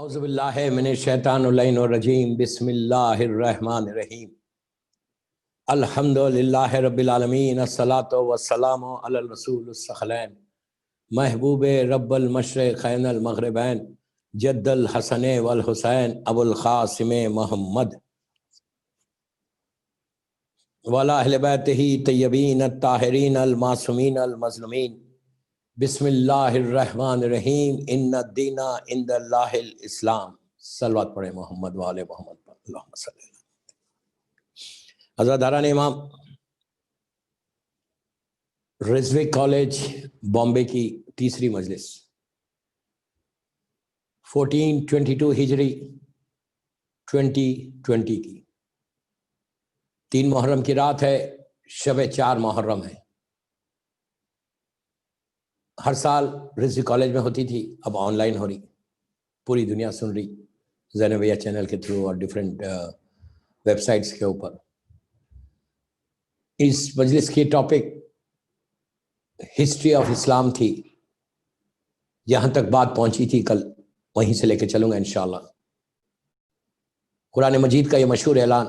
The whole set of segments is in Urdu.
اعوذ باللہ من الشیطان اللعین الرجیم بسم اللہ الرحمن الرحیم الحمد للہ رب العالمین الصلاۃ والسلام علی الرسول الثقلین محبوب رب المشرقین المغربین جد الحسن والحسین ابو القاسم محمد وعلی اہل بیتہ طیبین الطاہرین المعصومین المظلومین بسم اللہ الرحمن الرحیم ان الدین عند اللہ الاسلام۔ صلوات پڑھیں محمد وآل محمد پر، اللہم صلی اللہ۔ عزاداران امام، رزوک کالج بامبے کی تیسری مجلس 1422 ہجری 2020 کی 3 محرم کی رات ہے، شب 4 محرم ہے۔ ہر سال رزوک کالج میں ہوتی تھی، اب آن لائن ہو رہی، پوری دنیا سن رہی زینبیہ چینل کے تھرو اور ڈیفرنٹ ویب سائٹس کے اوپر۔ اس مجلس کی ٹاپک ہسٹری آف اسلام تھی، جہاں تک بات پہنچی تھی کل وہیں سے لے کے چلوں گا انشاءاللہ۔ قرآن مجید کا یہ مشہور اعلان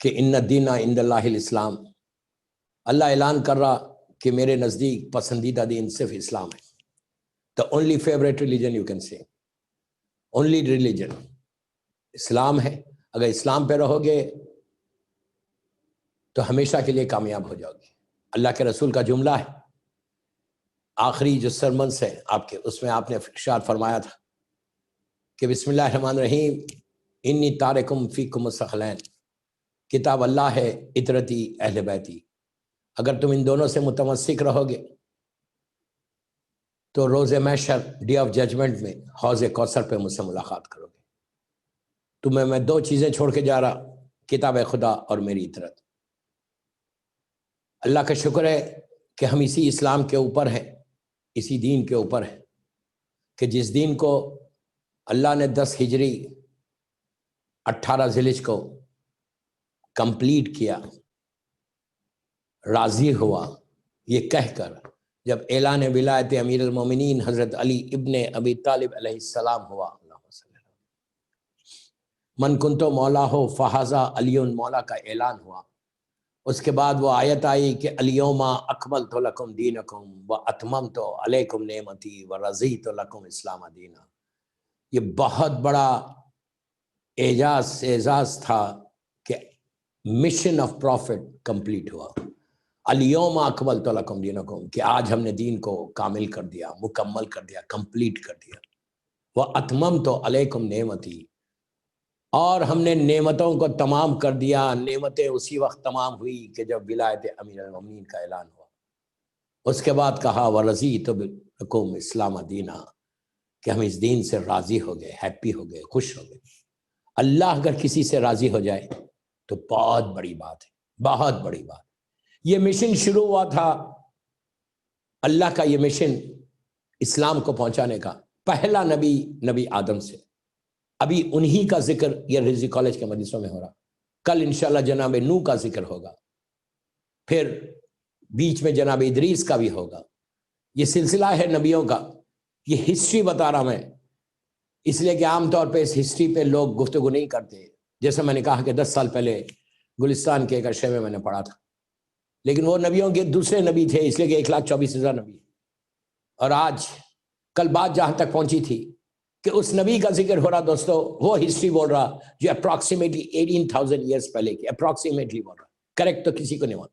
کہ ان الدین عند اللہ الاسلام، اللہ اعلان کر رہا کہ میرے نزدیک پسندیدہ دین صرف اسلام ہے۔ The only favorite religion you can say, only religion اسلام ہے۔ اگر اسلام پہ رہو گے تو ہمیشہ کے لیے کامیاب ہو جاؤ گے۔ اللہ کے رسول کا جملہ ہے، آخری جو سرمنس ہے آپ کے، اس میں آپ نے ارشاد فرمایا تھا کہ بسم اللہ الرحمن الرحیم انی تارکم فیکم الثقلین، کتاب اللہ ہے، اطرتی اہل بیتی۔ اگر تم ان دونوں سے متمسک رہو گے تو روز محشر، ڈے آف ججمنٹ میں حوض کوثر پہ مجھ سے ملاقات کرو گے۔ تمہیں میں 2 چیزیں چھوڑ کے جا رہا، کتاب خدا اور میری اطرت۔ اللہ کا شکر ہے کہ ہم اسی اسلام کے اوپر ہیں، اسی دین کے اوپر ہیں کہ جس دین کو اللہ نے 10 ہجری 18 ذیلحجہ کو کمپلیٹ کیا، راضی ہوا یہ کہہ کر جب اعلان ولایت امیر المومنین حضرت علی ابن ابی طالب علیہ السلام ہوا، من کنتو مولا ہو فہذا علی مولا کا اعلان ہوا، اس کے بعد وہ آیت آئی کہ الیوم اکملت لکم دینکم واتممت علیکم نعمتی ورضیت لکم اسلام دینا۔ یہ بہت بڑا اعزاز تھا کہ مشن آف پروفٹ کمپلیٹ ہوا۔ الیوم اکملت لکم دینکم، کہ آج ہم نے دین کو کامل کر دیا، مکمل کر دیا، کمپلیٹ کر دیا۔ واتممت علیکم نعمتی، اور ہم نے نعمتوں کو تمام کر دیا۔ نعمتیں اسی وقت تمام ہوئی کہ جب ولایت امیر المومنین کا اعلان ہوا۔ اس کے بعد کہا ورضیت لکم اسلام دینا، کہ ہم اس دین سے راضی ہو گئے، ہیپی ہو گئے، خوش ہو گئے۔ اللہ اگر کسی سے راضی ہو جائے تو بہت بڑی بات ہے، بہت بڑی بات۔ یہ مشن شروع ہوا تھا، اللہ کا یہ مشن اسلام کو پہنچانے کا، پہلا نبی آدم سے۔ ابھی انہی کا ذکر یہ رزوک کالج کے مجلسوں میں ہو رہا، کل انشاءاللہ جناب نوح کا ذکر ہوگا، پھر بیچ میں جناب ادریس کا بھی ہوگا۔ یہ سلسلہ ہے نبیوں کا، یہ ہسٹری بتا رہا میں، اس لیے کہ عام طور پہ اس ہسٹری پہ لوگ گفتگو نہیں کرتے۔ جیسے میں نے کہا کہ 10 سال پہلے گلستان کے ایک عرصے میں نے پڑھا تھا، لیکن وہ نبیوں کے دوسرے نبی تھے، اس لیے کہ 1,24,000 نبی۔ اور آج کل بات جہاں تک پہنچی تھی کہ اس نبی کا ذکر ہو رہا دوستو، وہ ہسٹری بول رہا جو اپروکسیمیٹلی 18,000 ایئرس پہلے کی، اپروکسیمیٹلی بول رہا، کریکٹ تو کسی کو نہیں بول۔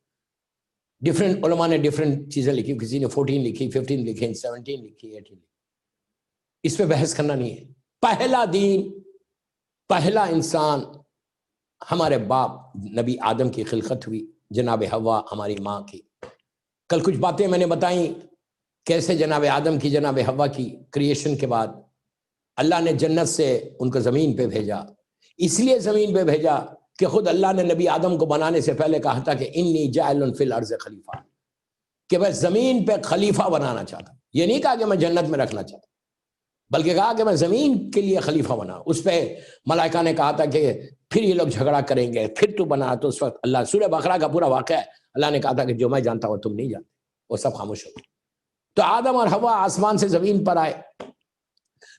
ڈفرینٹ علماء نے ڈفرینٹ چیزیں لکھی، کسی نے 14 لکھی، 15 لکھی، 17 لکھی، 18 لکھی، اس پہ بحث کرنا نہیں ہے۔ پہلا دین، پہلا انسان، ہمارے باپ نبی آدم کی خلقت ہوئی، جناب حوا ہماری ماں کی۔ کل کچھ باتیں میں نے بتائیں کیسے جناب آدم کی، جناب حوا کی کریشن کے بعد اللہ نے جنت سے ان کو زمین پہ بھیجا۔ اس لیے زمین پہ بھیجا کہ خود اللہ نے نبی آدم کو بنانے سے پہلے کہا تھا کہ انی جاعل فی الارض خلیفہ، کہ میں زمین پہ خلیفہ بنانا چاہتا ہوں۔ یہ نہیں کہا کہ میں جنت میں رکھنا چاہتا، بلکہ کہا کہ میں زمین کے لیے خلیفہ بنا۔ اس پہ ملائکہ نے کہا تھا کہ پھر یہ لوگ جھگڑا کریں گے، پھر تو بنا۔ تو اس وقت اللہ، سورہ بقرہ کا پورا واقعہ ہے، اللہ نے کہا تھا کہ جو میں جانتا ہوں تم نہیں جانتے، وہ سب خاموش ہو گئے۔ تو آدم اور حوا آسمان سے زمین پر آئے،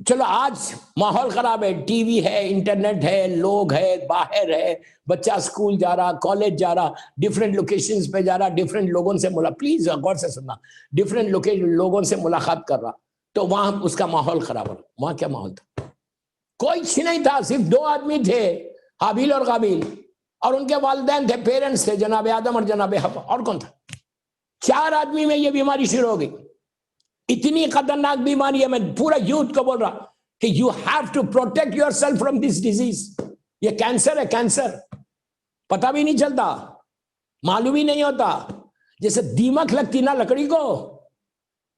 چلو آج ماحول خراب ہے، ٹی وی ہے، انٹرنیٹ ہے، لوگ ہے، باہر ہے، بچہ اسکول جا رہا، کالج جا رہا، ڈفرینٹ لوکیشنز پہ جا رہا، ڈفرینٹ لوگوں سے پلیز غور سے سننا، ڈفرینٹ لوگوں سے ملاقات کر رہا، تو وہاں اس کا ماحول خراب ہو رہا۔ وہاں کیا ماحول تھا؟ کوئی نہیں تھا، صرف 2 آدمی تھے، حابیل اور قابیل، اور ان کے والدین تھے، پیرنٹس تھے، جناب آدم اور جناب حوا، اور کون تھا؟ 4 آدمی میں یہ بیماری شروع ہو گئی۔ اتنی خطرناک بیماری ہے، میں پورا یوتھ کو بول رہا کہ you have to protect yourself from this disease. یہ کینسر ہے، کینسر، پتہ بھی نہیں چلتا، معلوم ہی نہیں ہوتا۔ جیسے دیمک لگتی نا لکڑی کو،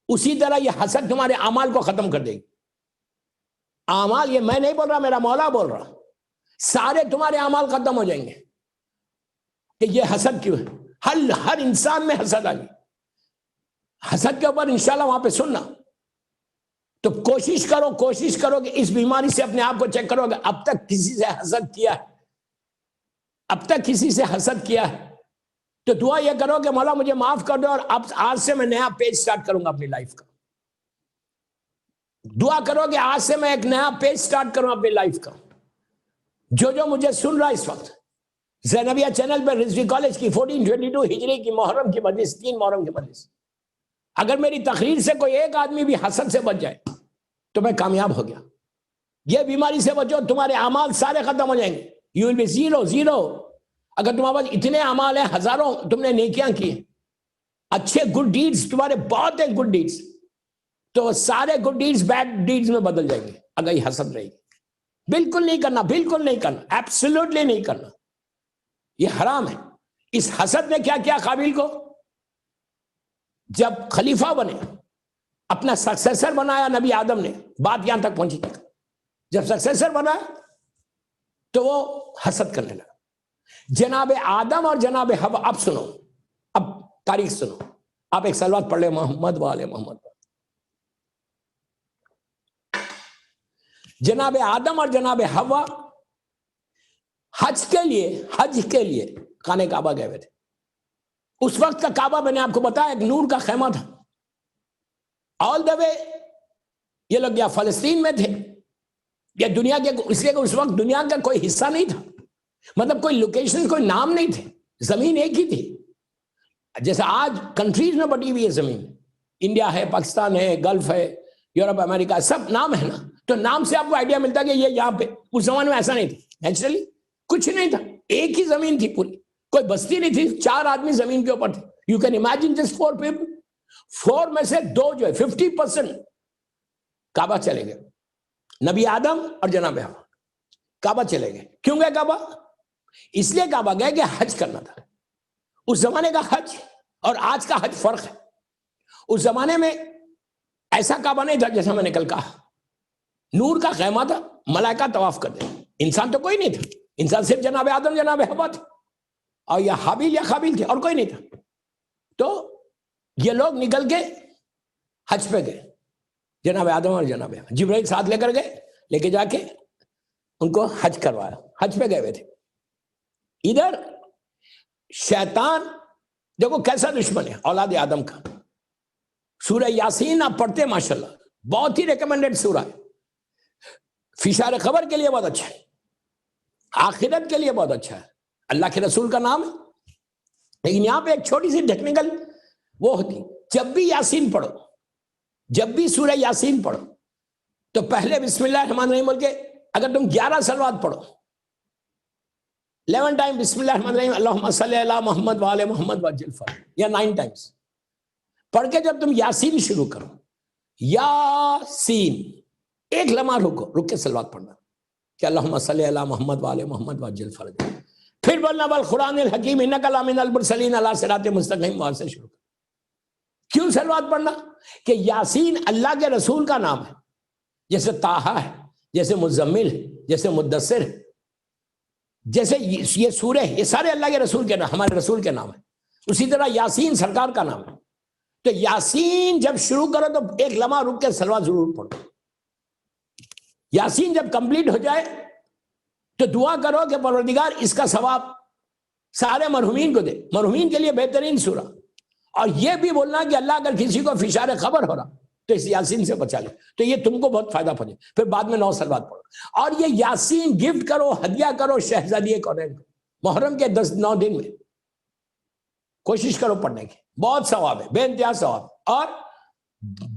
اسی طرح یہ حسد تمہارے اعمال کو ختم کر دے گی۔ اعمال، یہ میں نہیں بول رہا، میرا مولا بول رہا، سارے تمہارے اعمال ختم ہو جائیں گے۔ کہ یہ حسد کیوں ہے؟ ہر انسان میں حسد آ گئی۔ حسد کے اوپر انشاءاللہ وہاں پہ سننا، تو کوشش کرو کہ اس بیماری سے اپنے آپ کو چیک کرو کہ اب تک کسی سے حسد کیا ہے، اب تک کسی سے حسد کیا ہے، تو دعا یہ کرو کہ مولا مجھے معاف کر دو، اور اب آج سے میں نیا پیج سٹارٹ کروں گا اپنی لائف کا۔ دعا کرو کہ آج سے میں ایک نیا پیج سٹارٹ کروں اپنی لائف کا۔ جو مجھے سن رہا اس وقت زینبیہ چینل پہ رضوی کالج کی 1422 ہجری کی محرم کی مجلس، 3 محرم کی مجلس، اگر میری تقریر سے کوئی ایک آدمی بھی حسد سے بچ جائے تو میں کامیاب ہو گیا۔ یہ بیماری سے بچو، تمہارے اعمال سارے ختم ہو جائیں گے۔ You will be zero. اگر تمہارے پاس اتنے اعمال ہیں، ہزاروں تم نے نیکیاں کی، اچھے گڈ ڈیڈز تمہارے بہت ہیں، گڈ ڈیڈز، تو سارے گڈ ڈیڈز بیڈ ڈیڈز میں بدل جائیں گے اگر یہ حسد رہے گی۔ بالکل نہیں کرنا، بالکل نہیں کرنا، ایبسولوٹلی نہیں کرنا، یہ حرام ہے۔ اس حسد نے کیا کیا قابیل کو؟ جب خلیفہ بنے، اپنا سکسیسر بنایا نبی آدم نے، بات یہاں تک پہنچی تھی۔ جب سکسیسر بنا تو وہ حسد کرنے لگا۔ جناب آدم اور جناب حوا، اب سنو، اب تاریخ سنو، آپ ایک صلوات پڑھ لیں، محمد والے محمد۔ جناب آدم اور جناب حوا حج کے لیے خانہ کعبہ گئے ہوئے تھے۔ اس وقت کا کعبہ میں نے آپ کو بتایا ایک نور کا خیمہ تھا، آل دا وے۔ یہ لوگ یا فلسطین میں تھے یا دنیا کے، اس لیے کہ اس وقت دنیا کا کوئی حصہ نہیں تھا، مطلب کوئی لوکیشن، کوئی نام نہیں تھے، زمین ایک ہی تھی۔ جیسے آج کنٹریز میں بٹی ہوئی ہے زمین، انڈیا ہے، پاکستان ہے، گلف ہے، یورپ، امریکہ، سب نام ہے نا، تو نام سے آپ کو آئیڈیا ملتا ہے کہ یہ یہاں پہ۔ اس زمانے میں ایسا نہیں تھا، نیچرلی کچھ نہیں تھا، ایک ہی زمین تھی پوری، کوئی بستی نہیں تھی، 4 آدمی زمین کے اوپر تھے۔ You can imagine just 4 people, 4 میں سے 2 جو ہے 50% کعبہ چلے گئے، نبی آدم اور جناب حوا کعبہ چلے گئے۔ کیوں گئے کعبہ؟ اس لیے کعبہ گئے کہ حج کرنا تھا۔ اس زمانے کا حج اور آج کا حج فرق ہے۔ اس زمانے میں ایسا کعبہ نہیں تھا جیسا میں نے کل کہا، نور کا خیمہ تھا، ملائکہ طواف کرتے، انسان تو کوئی نہیں تھا، انسان صرف جناب آدم جناب حوا تھے، اور یا حابیل یا قابیل تھے، اور کوئی نہیں تھا۔ تو یہ لوگ نکل کے حج پہ گئے، جناب آدم اور جناب حوا، جبرائیل ساتھ لے کر گئے، لے کے جا کے ان کو حج کروایا، حج پہ گئے ہوئے تھے۔ ادھر شیطان دیکھو کیسا دشمن ہے اولاد آدم کا۔ سورہ یاسین آپ پڑھتے ہیں ماشاءاللہ، بہت ہی ریکمینڈڈ سورہ ہے، فشار خبر کے لیے بہت اچھا ہے، آخرت کے لیے بہت اچھا ہے، اللہ کے رسول کا نام ہے۔ لیکن یہاں پہ ایک چھوٹی سی ٹیکنیکل وہ ہوتی، جب بھی یاسین پڑھو، جب بھی سورہ یاسین پڑھو تو پہلے بسم اللہ الرحمن الرحیم بول کے، اگر تم 11 صلوات پڑھو، 11 ٹائم بسم اللہ الرحمن الرحیم اللہم صلی علی محمد وآل محمد وعجل فرج، یا 9 ٹائمز پڑھ کے جب تم یاسین شروع کرو، یاسین، ایک لمحہ رک کے صلوات پڑھنا کہ اللہم صلی علی محمد وآل محمد وعجل فرج، پھر بولنا بالقرآن الحکیم انک لمن المرسلین علی صراط مستقیم، وہاں سے شروع کر۔ کیوں صلوات پڑھنا؟ کہ یاسین اللہ کے رسول کا نام ہے، جیسے طٰہٰ ہے، جیسے مزمل ہے، جیسے مدثر ہے، جیسے یہ سورہ، یہ سارے اللہ کے رسول کے نام، ہمارے رسول کے نام ہے۔ اسی طرح یاسین سرکار کا نام ہے۔ تو یاسین جب شروع کرو تو ایک لمحہ رک کے صلوات ضرور پڑھو۔ یاسین جب کمپلیٹ ہو جائے تو دعا کرو کہ پروردگار اس کا ثواب سارے مرحومین کو دے، مرحومین کے لیے بہترین سورہ۔ اور یہ بھی بولنا کہ اللہ اگر کسی کو فشار خبر ہو رہا تو اس یاسین سے بچا لے, تو یہ تم کو بہت فائدہ پہنچے. پھر بعد میں 9 سال بعد پڑھو. اور یہ یاسین گفٹ کرو, ہدیہ کرو شہزادی کونین کو, محرم کے 9 دن میں کوشش کرو پڑھنے کی, بہت ثواب ہے, بے انتہا ثواب. اور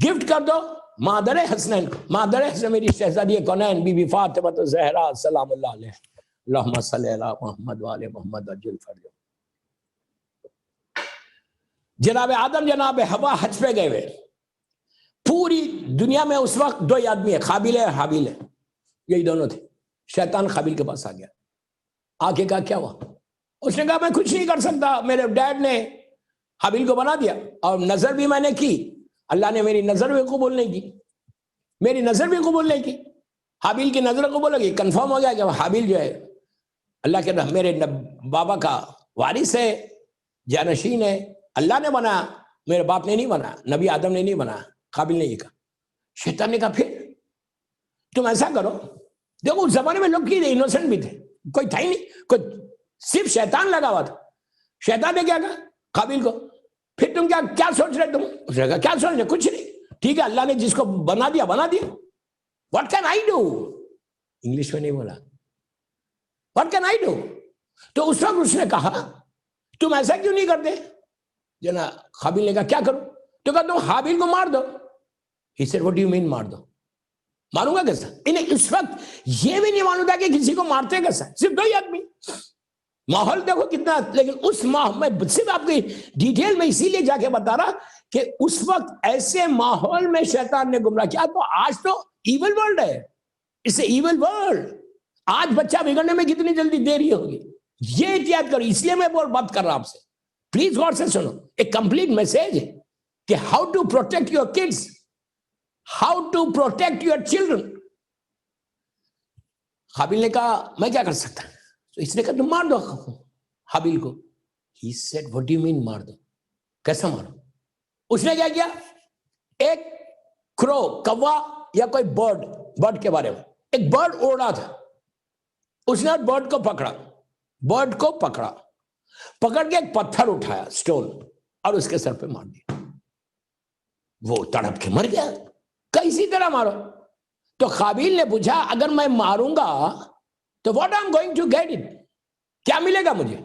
گفٹ کر دو مادر حسنین کو, مادر حسن میری شہزادی کونین بی بی فاطمہ زہرا سلام اللہ علیہ, اللہم صلی علی محمد وآل محمد عجل فرج. جناب آدم جناب حوا حج پہ گئے ہوئے, پوری دنیا میں اس وقت 2 آدمی ہیں, قابیل ہے حابیل ہے, یہی دونوں تھے. شیطان قابیل کے پاس آ گیا, آ کے کہا کیا ہوا؟ اس نے کہا میں کچھ نہیں کر سکتا, میرے ڈیڈ نے حابیل کو بنا دیا, اور نظر بھی میں نے کی, اللہ نے میری نظر بھی قبول نہیں کی, میری نظر بھی قبول نہیں کی. حابیل کی نظر قبول ہو گئی, کنفرم ہو گیا کہ حابیل جو ہے اللہ کے میرے بابا کا وارث ہے, جانشین ہے, اللہ نے بنایا, میرے باپ نے نہیں بنایا, نبی آدم نے نہیں بنایا. قابل نے یہ کہا. شیطان نے کہا پھر تم ایسا کرو, دیکھو اس زمانے میں لوگ کی انوسنٹ بھی تھے, کوئی تھا ہی نہیں, کوئی صرف شیطان لگا ہوا تھا. شیطان نے کیا کہا قابل کو, پھر تم کیا سوچ رہے تم؟ اس نے کہا کیا سوچ رہے, کچھ نہیں, ٹھیک ہے اللہ نے جس کو بنا دیا بنا دیا, what can I do, English میں نہیں بولا, واٹ کین آئی ڈو. تو اس وقت اس نے کہا تم ایسا کیوں نہیں کرتے؟ جناب قابل نے کہا کیا کروں؟ تو کہا تم حابیل کو مار دو. He said, what do you mean مار دو؟ ماروں گا کیسا؟ انہیں اس وقت یہ بھی نہیں معلوم تھا کہ کسی کو مارتے کیسا, صرف 2 آدمی. ماحول دیکھو کتنا, لیکن اس میں صرف آپ کی ڈیٹیل میں اسی لیے جا کے بتا رہا کہ اس وقت ایسے ماحول میں شیطان نے گمراہ کیا. تو آج تو ایول ورلڈ ہے, اس سے ایول ورلڈ. آج بچہ بگڑنے میں کتنی جلدی دیری ہوگی, یہ احتیاط کرو. اس لیے میں بات کر رہا آپ سے, پلیز غور سے سنو, ایک کمپلیٹ میسج ہے کہ how to protect your kids, how to protect your children. Habil نے کہا میں کیا کر سکتا, تو اس نے کہا تم مار دو حابیل کو. He said, what do you mean مار دو, کیسا مارو؟ اس نے کیا کیا, ایک کرو, کوا یا کوئی برڈ کے بارے میں, ایک برڈ اڑ رہا تھا, اس نے برڈ کو پکڑا, پکڑ کے ایک پتھر اٹھایا سٹون, اور اس کے سر پہ مار دیا. وہ تڑپ کے مر گیا. کسی طرح مارو. تو قابیل نے پوچھا اگر میں ماروں گا تو what I'm going to get it, کیا ملے گا مجھے؟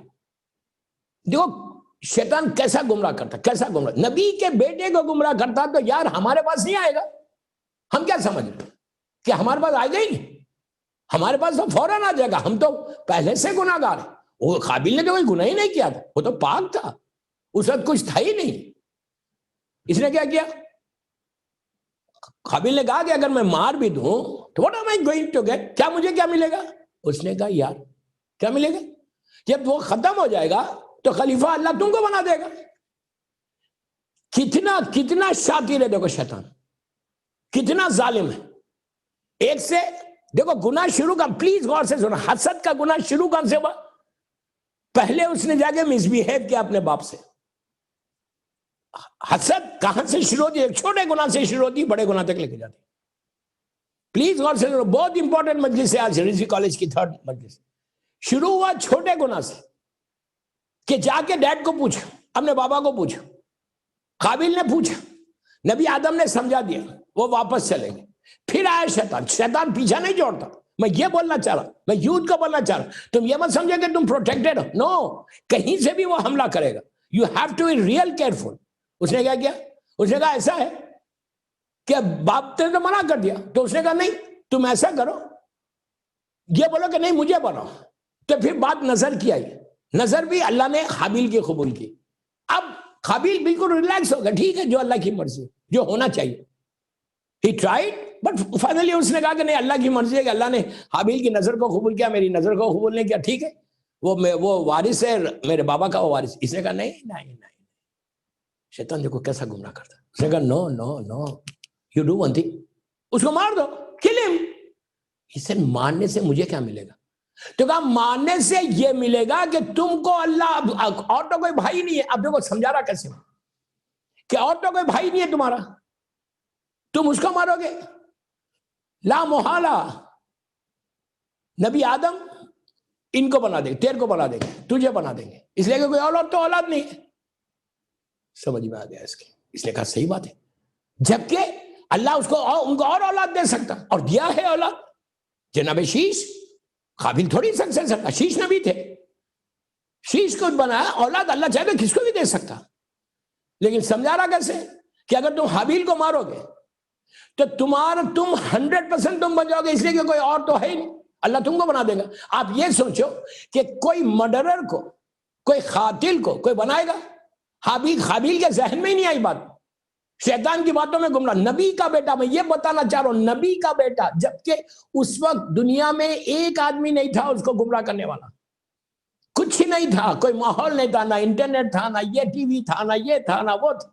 دیکھو شیطان کیسا گمراہ کرتا, کیسا گمراہ. نبی کے بیٹے کو گمراہ کرتا تو یار ہمارے پاس نہیں آئے گا. ہم کیا سمجھ رہے کہ ہمارے پاس آئے گا ہی نہیں, ہمارے پاس تو فوراً آ جائے گا, ہم تو پہلے سے گناہ گار ہیں. وہ قابیل نے تو کوئی گناہ ہی نہیں کیا تھا, وہ تو پاک تھا, اس وقت کچھ تھا ہی نہیں. اس نے کیا کیا, قابیل نے کہا کہ اگر میں مار بھی دوں تو what am I going to get, کیا مجھے کیا ملے گا؟ اس نے کہا یار کیا ملے گا, جب وہ ختم ہو جائے گا تو خلیفہ اللہ تم کو بنا دے گا. کتنا شاطر ہے دیکھو شیطان, کتنا ظالم ہے. ایک سے دیکھو گناہ شروع کا, پلیز غور سے سنو, حسد کا گناہ شروع کہاں سے ہوا؟ پہلے اس نے جا کے مس بیہیو کیا اپنے باپ سے. حسد کہاں سے شروع ہوتی ہے؟ ایک چھوٹے گناہ سے شروع ہوتی ہے, بڑے گناہ تک لے کے جاتی. پلیز غور سے سنو, بہت امپورٹنٹ مجلس ہے آج, رضوی کالج کی 3rd مجلس. شروع ہوا چھوٹے گناہ سے, کہ جا کے ڈیڈ کو پوچھو, اپنے بابا کو پوچھو. قابیل نے پوچھا, نبی آدم نے سمجھا دیا, وہ واپس چلے گئے. پھر آیا شیطان پیچھا نہیں چھوڑتا. میں یہ بولنا چاہ رہا, میں یوتھ کو بولنا چاہ رہا, تم یہ مت سمجھے کہ تم پروٹیکٹڈ ہو, نو, کہیں سے بھی وہ حملہ کرے گا. You have to be real careful. اس نے کیا کیا, اس نے کہا ایسا ہے کہ باپ نے تو منع کر دیا, تو اس نے کہا نہیں تم ایسا کرو, یہ بولو کہ نہیں مجھے بناؤ. تو پھر بات نظر کی آئی, نظر بھی اللہ نے حابیل کی قبول کی. اب حابیل بالکل ریلیکس ہو گیا, ٹھیک ہے جو اللہ کی مرضی, جو ہونا چاہیے. He tried, but finally اس نے کہا کہ نہیں اللہ کی مرضی ہے, کہ اللہ نے حابیل کی نظر کو قبول کیا, میری نظر کو قبول نہیں کیا, ٹھیک ہے وہ وارث ہے میرے بابا کا, وہ وارث. اس نے کہا نہیں. شیطان دیکھو کیسا گمراہ کرتا. اس نے کہا نو, you do one thing, اس کو مار دو, kill him. He said مارنے سے مجھے کیا ملے گا؟ تو کہا مارنے سے یہ ملے گا کہ تم کو اللہ, اور تو کوئی بھائی نہیں ہے. اب دیکھو سمجھا رہا کیسے, کہ اور تو کوئی بھائی نہیں ہے تمہارا, تم اس کو مارو گے, لا محالہ. نبی آدم ان کو بنا دیں گے, تیرے کو بنا دیں گے, تجھے بنا دیں گے, اس لیے کہ کوئی اولاد تو اولاد نہیں ہے. سمجھ میں آ گیا اس کی. اس نے کہا صحیح بات ہے. جبکہ اللہ اس کو ان کو اور اولاد دے سکتا اور دیا ہے اولاد. جناب شیش قابل تھوڑی سکسیسر تھا, شیش نبی تھے, شیش کو بنایا, اولاد اللہ چاہے تو کس کو بھی دے سکتا. لیکن سمجھا رہا کیسے کہ اگر تم حابیل کو مارو گے تو تم 100% تم بن جاؤ گے, اس لیے کہ کوئی اور تو ہے ہی نہیں, اللہ تم کو بنا دے گا. آپ یہ سوچو کہ کوئی مرڈرر کو, کوئی قاتل کو کوئی بنائے گا؟ حابیل کے ذہن میں ہی نہیں آئی بات, شیطان کی باتوں میں گمراہ. نبی کا بیٹا, میں یہ بتانا چاہ رہا ہوں, نبی کا بیٹا, جبکہ اس وقت دنیا میں ایک آدمی نہیں تھا اس کو گمراہ کرنے والا, کچھ ہی نہیں تھا, کوئی ماحول نہیں تھا, نہ انٹرنیٹ تھا, نہ یہ ٹی وی تھا, نہ یہ تھا, نہ وہ تھا,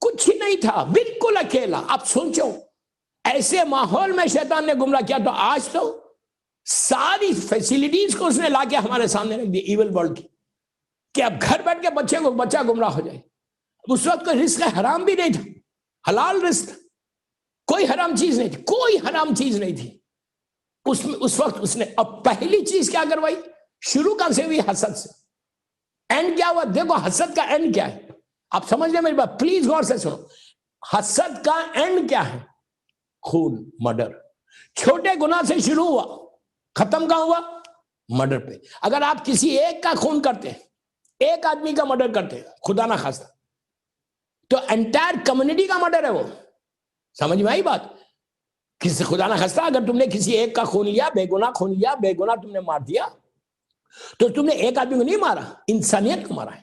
کچھ ہی نہیں تھا, بالکل اکیلا. اب سوچو ایسے ماحول میں شیطان نے گمراہ کیا, تو آج تو ساری فیسیلیٹیز کو اس نے لا کے ہمارے سامنے رکھ دی ایول ورلڈ کی, کہ اب گھر بیٹھ کے بچہ گمراہ ہو جائے. اس وقت کوئی رزق حرام بھی نہیں تھا, حلال رزق, کوئی حرام چیز نہیں تھی, کوئی حرام چیز نہیں تھی اس وقت. اس نے اب پہلی چیز کیا کروائی, شروع کہاں سے ہوئی؟ حسد سے. اینڈ کیا ہوا؟ دیکھو حسد کا اینڈ کیا ہے, آپ سمجھ لیں میری بات, پلیز غور سے سنو. حسد کا اینڈ کیا ہے؟ خون, مرڈر. چھوٹے گناہ سے شروع ہوا, ختم کہاں ہوا؟ مرڈر پہ. اگر آپ کسی ایک کا خون کرتے ہیں, ایک آدمی کا مرڈر کرتے ہیں, خدا نہ خواستہ, تو انٹائر کمیونٹی کا مرڈر ہے وہ. سمجھ میں آئی بات؟ کسی خدا نہ خواستہ اگر تم نے کسی ایک کا خون لیا, بے گناہ خون لیا, بے گناہ تم نے مار دیا, تو تم نے ایک آدمی کو نہیں مارا, انسانیت کو مارا ہے.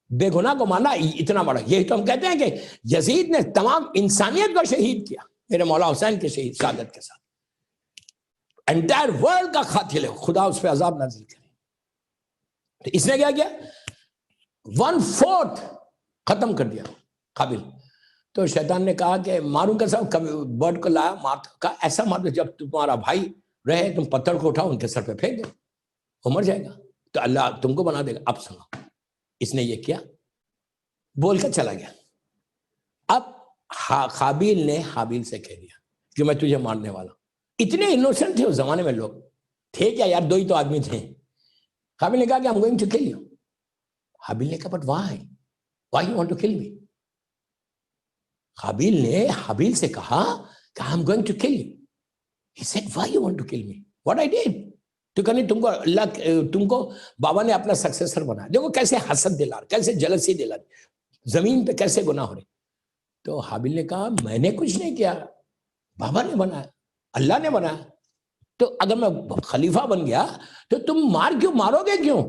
بے گناہ کو مارنا اتنا بڑا. یہی تو ہم کہتے ہیں کہ یزید نے تمام انسانیت کو شہید کیا, میرے مولا حسین کے شہید شہادت کے ساتھ. انٹائر ورلڈ کا قاتل ہے, خدا اس پہ عذاب نازل کرے. تو اس نے کیا کیا؟ 1/4 ختم کر دیا قابل. تو شیطان نے کہا کہ ماروں کیسا؟ برڈ کو لایا, مار, کہا ایسا مار دو جب تمہارا بھائی رہے, تم پتھر کو اٹھاؤ ان کے سر پہ پھینک دو, وہ مر جائے گا, تو اللہ تم کو بنا دے گا. اب سنو, اس نے یہ کیا, بول کر چلا گیا. اب قابیل نے حابیل سے کہہ دیا کہ میں تجھے مارنے والا ہوں. اتنے انوسنٹ تھے اس زمانے میں لوگ, تھے کیا یار, 2 ہی تو آدمی تھے. قابیل نے کہا کہ I'm going to kill you. حابیل نے کہا but why you want to kill me? قابیل نے حابیل سے کہا کہ I'm going to kill you. He said why you want to kill me? What I did? تو کہا نہیں, تم کو بابا نے اپنا سکسیسر بنایا. دیکھو کیسے حسد دلا, کیسے جلسی دلا, زمین پہ کیسے گناہ ہو رہے. تو حابیل نے کہا میں نے کچھ نہیں کیا, بابا نے بنایا, اللہ نے بنایا. تو اگر میں خلیفہ بن گیا تو تم مارو گے کیوں؟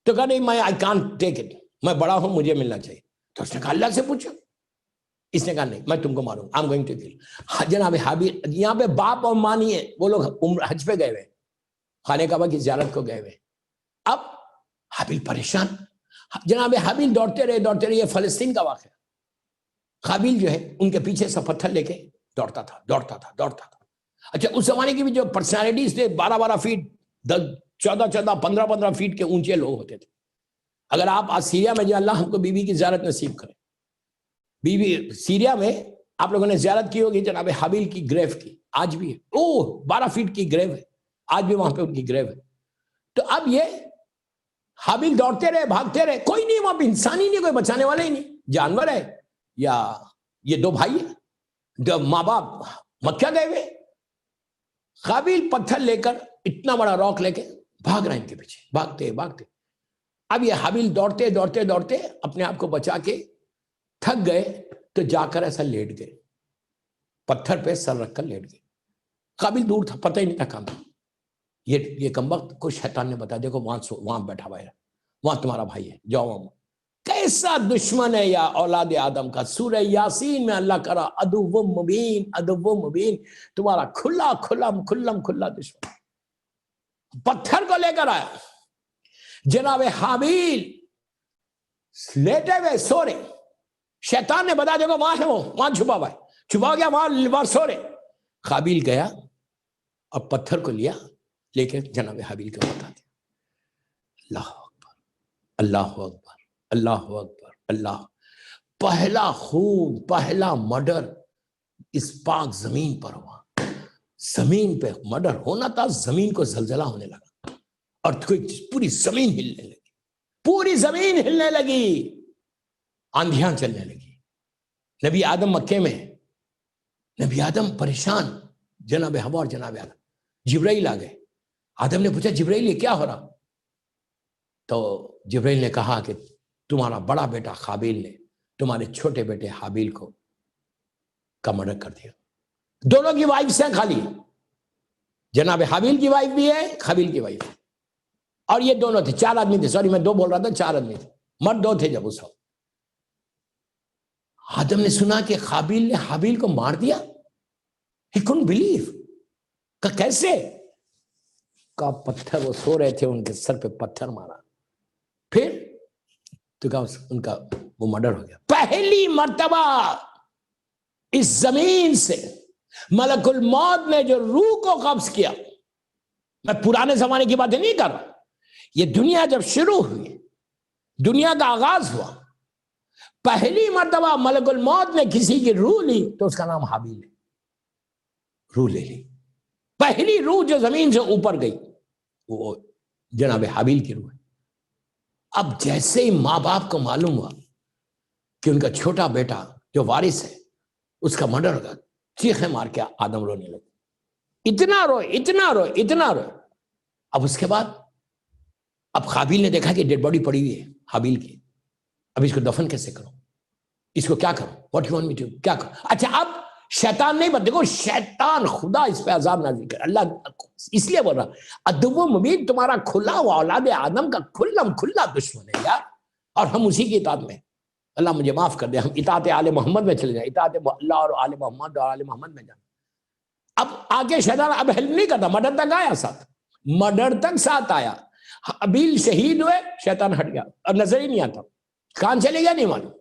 تو کہا نہیں, میں I can't take it, میں بڑا ہوں, مجھے ملنا چاہیے. تو اس نے کہا اللہ سے پوچھو. اس نے کہا نہیں, میں تم کو ماروں, I'm going to kill. جناب حابیل, یہاں پہ باپ اور ماں نہیں ہے, وہ لوگ حج پہ گئے ہوئے, خانہ کعبہ کی زیارت کو گئے ہوئے. اب حابیل پریشان. جناب حابیل دوڑتے رہے. یہ فلسطین کا واقعہ. قابیل جو ہے ان کے پیچھے سے پتھر لے کے دوڑتا تھا. اچھا, اس زمانے کی بھی جو پرسنالٹیز تھے, 12 فیٹ, 14 15 فیٹ کے اونچے لوگ ہوتے تھے. اگر آپ آج سیریا میں جو, اللہ ہم کو بی بی کی زیارت نصیب کرے, بی بی سیریا میں آپ لوگوں نے زیارت کی ہوگی جناب حابیل کی گریو کی, آج بھی ہے. 12 فیٹ کی گریو ہے, آج بھی وہاں پہ ان کی گریو ہے. تو اب یہ حابیل دوڑتے رہے, بھاگتے رہے, کوئی نہیں وہاں پہ, انسان ہی نہیں, کوئی بچانے والا ہی نہیں, جانور ہے یا یہ 2 بھائی ہیں, 2 ماں باپ مکہ گئے ہوئے. قابیل پتھر لے کر, اتنا بڑا راک لے کے بھاگ رہے ہیں ان کے پیچھے, بھاگتے. اب یہ حابیل دوڑتے اپنے آپ کو بچا کے تھک گئے, تو جا کر ایسا لیٹ گئے, پتھر پہ سر رکھ کر لیٹ گئے. قابیل دور تھا, پتہ ہی نہیں تھا کہاں تھا. یہ کم وقت کو شیطان نے بتا, دیکھو وہاں بیٹھا ہوا ہے, وہاں تمہارا بھائی ہے, جاؤ وہاں. کیسا دشمن ہے یا اولاد آدم کا. سورہ یاسین میں اللہ کرا عدو مبین, تمہارا کھلا دشمن. پتھر کو لے کر آیا. جناب حابیل لیٹے ہوئے سو رہے, شیطان نے بتا, دیکھو وہاں ہے, وہاں چھپا ہوا ہے, چھپا گیا وہاں سو رہے. قابیل گیا اور پتھر کو لیا, لے کے جناب حابیل کو بتا دیا. اللہ اکبر. پہلا خون, پہلا مرڈر اس پاک زمین پر ہوا. زمین پہ مرڈر ہونا تھا, زمین کو زلزلہ ہونے لگا, اور پوری زمین ہلنے لگی, آندھیاں چلنے لگی. نبی آدم مکے میں، نبی آدم پریشان، جناب ہوا اور جناب آدم، جبرائیل آ گئے. آدم نے پوچھا جبرائیل یہ کیا ہو رہا؟ تو جبرائیل نے کہا کہ تمہارا بڑا بیٹا قابیل نے تمہارے چھوٹے بیٹے حابیل کو کا مرڈر کر دیا. دونوں کی وائف سے خالی، جناب حابیل کی وائف بھی ہے، قابیل کی وائف، اور یہ دونوں تھے، 4 آدمی تھے. سوری میں 2 بول رہا تھا، 4 آدمی تھے، مرد 2 تھے جب اس وقت. آدم نے سنا کہ قابیل نے حابیل کو مار دیا. He couldn't believe. کہ کیسے؟ کا پتھر، وہ سو رہے تھے، ان کے سر پہ پتھر مارا. پھر تو کہا ان کا وہ مرڈر ہو گیا. پہلی مرتبہ اس زمین سے ملک الموت نے جو روح کو قبض کیا، میں پرانے زمانے کی باتیں نہیں کر رہا، یہ دنیا جب شروع ہوئی، دنیا کا آغاز ہوا، پہلی مرتبہ ملک الموت نے کسی کی روح لی تو اس کا نام حابیل ہے. روح لے لی. پہلی روح جو زمین سے اوپر گئی وہ جناب حابیل کی روح ہے. اب جیسے ہی ماں باپ کو معلوم ہوا کہ ان کا چھوٹا بیٹا جو وارث ہے اس کا مرڈر ہوگا، چیخیں مار کے آدم رونے لگے. اتنا روئے، اتنا روئے، اتنا روئے. اب اس کے بعد اب قابیل نے دیکھا کہ ڈیڈ باڈی پڑی ہوئی ہے حابیل کی. اب اس کو دفن کیسے کروں، اس کو کیا کروں، what you want me to, کیا کروں. اچھا اب شیطان نہیں بات، دیکھو شیطان خدا اس پہ عذاب نازل کر. اللہ اس لیے بول رہا عدو مبین تمہارا کھلا ہوا اولاد آدم کا کھلم کھلا دشمن ہے یار، اور ہم اسی کی اطاعت میں. اللہ مجھے معاف کر دے، ہم اطاعت آل محمد میں چلے جائیں، اطاعت اللہ اور آل محمد اور آل محمد میں جائیں. اب آگے شیطان اب ہیلپ نہیں کرتا، مرڈر تک آیا، ساتھ مرڈر تک ساتھ آیا. حابیل شہید ہوئے، شیطان ہٹ گیا، اب نظر ہی نہیں آتا، کہاں چلے گیا نہیں معلوم،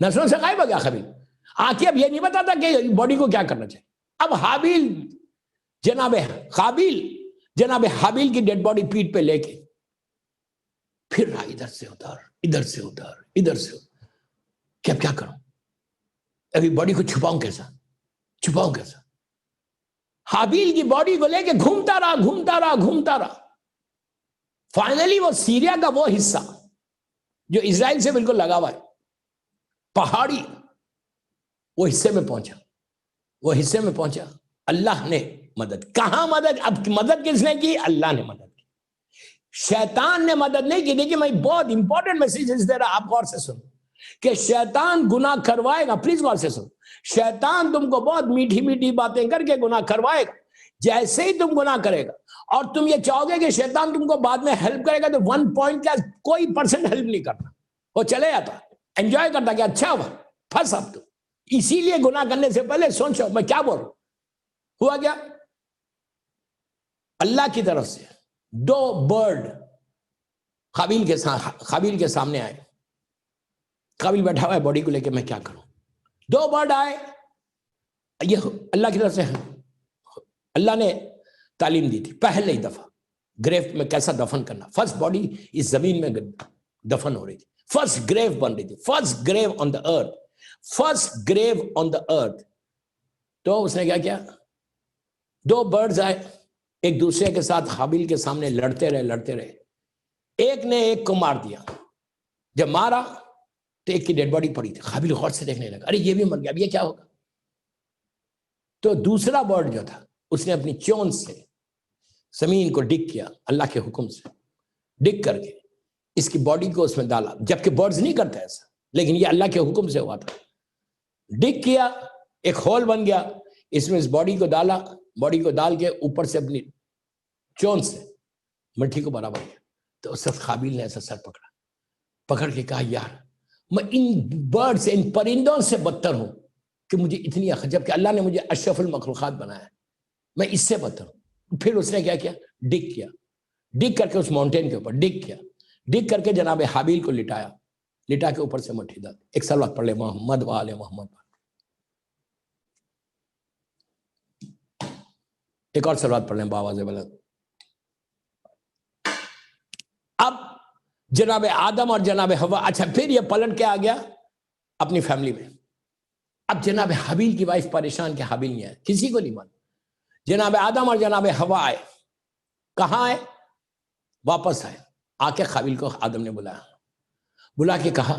نظروں سے غائب ہو گیا. قابیل آنکھیں اب یہ نہیں بتاتا کہ باڈی کو کیا کرنا چاہیے. اب حابیل جناب قابیل جناب حابیل کی ڈیڈ باڈی پیٹ پہ لے کے پھر رہا، ادھر سے ادھر، ادھر سے ادھر، ادھر سے ادھر، کہ اب کیا کروں، ابھی باڈی کو چھپاؤں کیسا، چھپاؤں کیسا. حابیل کی باڈی کو لے کے گھومتا رہا، گھومتا رہا، گھومتا رہا. فائنلی وہ سیریا کا وہ حصہ جو اسرائیل سے بالکل لگا ہوا ہے، پہاڑی، وہ حصے میں پہنچا. وہ حصے میں پہنچا، اللہ نے مدد. کہاں مدد؟ اب مدد کس نے کی؟ اللہ نے مدد کی. شیطان نے مدد نہیں کی. دیکھیے میں بہت امپورٹنٹ میسیجز دے رہا، آپ غور سے سنو کہ شیطان گناہ کروائے گا. پلیز غور سے سنو. شیطان تم کو بہت میٹھی میٹھی باتیں کر کے گناہ کروائے گا. جیسے ہی تم گناہ کرے گا اور تم یہ چاہو گے کہ شیطان تم کو بعد میں ہیلپ کرے گا، تو 1 پوائنٹ کا کوئی % ہیلپ نہیں کرتا، وہ چلے جاتا، انجوائے کرتا کہ اچھا ہوا، پھنس اب تو. اسی لیے گناہ کرنے سے پہلے سوچو میں کیا بول رہا ہوں. ہوا کیا؟ اللہ کی طرف سے 2 برڈ قابیل کے سامنے آئے. قابیل بیٹھا ہوا ہے باڈی کو لے کے، میں کیا کروں. 2 برڈ آئے، یہ اللہ کی طرف سے اللہ نے تعلیم دی تھی. پہلے ہی دفعہ گریو میں کیسا دفن کرنا. فرسٹ باڈی اس زمین میں دفن ہو رہی تھی، فرسٹ گریو بن رہی تھی، فرسٹ گریو آن دا ارتھ، فرسٹ گریو آن دا ارتھ. تو اس نے کیا کیا، 2 برڈز آئے، ایک دوسرے کے ساتھ حابیل کے سامنے لڑتے رہے. ایک نے ایک کو مار دیا. جب مارا تو ایک کی ڈیڈ باڈی پڑی تھی. حابیل غور سے دیکھنے لگا، ارے یہ بھی مر گیا، اب یہ کیا ہوگا. تو دوسرا برڈ جو تھا اس نے اپنی چونچ سے زمین کو ڈگ کیا، اللہ کے حکم سے ڈگ کر کے اس کی باڈی کو اس میں ڈالا. جبکہ برڈز نہیں کرتے ایسا، لیکن یہ اللہ کے حکم سے ہوا تھا. ڈگ کیا، ایک ہول بن گیا، اس میں اس باڈی کو ڈالا. باڈی کو ڈال کے اوپر سے اپنی چونچ سے مٹھی کو برابر کیا. تو اس وقت قابیل نے ایسا سر پکڑ کے کہا یار میں ان برڈ سے، ان پرندوں سے بدتر ہوں کہ مجھے اتنی جب کہ اللہ نے مجھے اشرف المخلوقات بنایا ہے، میں اس سے بدتر ہوں. پھر اس نے کیا کیا، ڈگ کیا، ڈگ کر کے اس ماؤنٹین کے اوپر ڈگ کیا، ڈگ کر کے جناب حابیل کو لٹایا، لٹا کے اوپر سے مٹھی ڈال. ایک صلوات پڑھ لے محمد و آل محمد. ایک اور صلوات پڑھ لیں بآواز بلند. اب جناب آدم اور جناب حوا، اچھا پھر یہ پلٹ کے آ گیا اپنی فیملی میں. اب جناب حابیل کی وائف پریشان کہ حابیل نہیں آئے، کسی کو نہیں معلوم. جناب آدم اور جناب حوا آئے. کہاں آئے؟ واپس آئے. آ کے قابیل کو آدم نے بلا کے کہا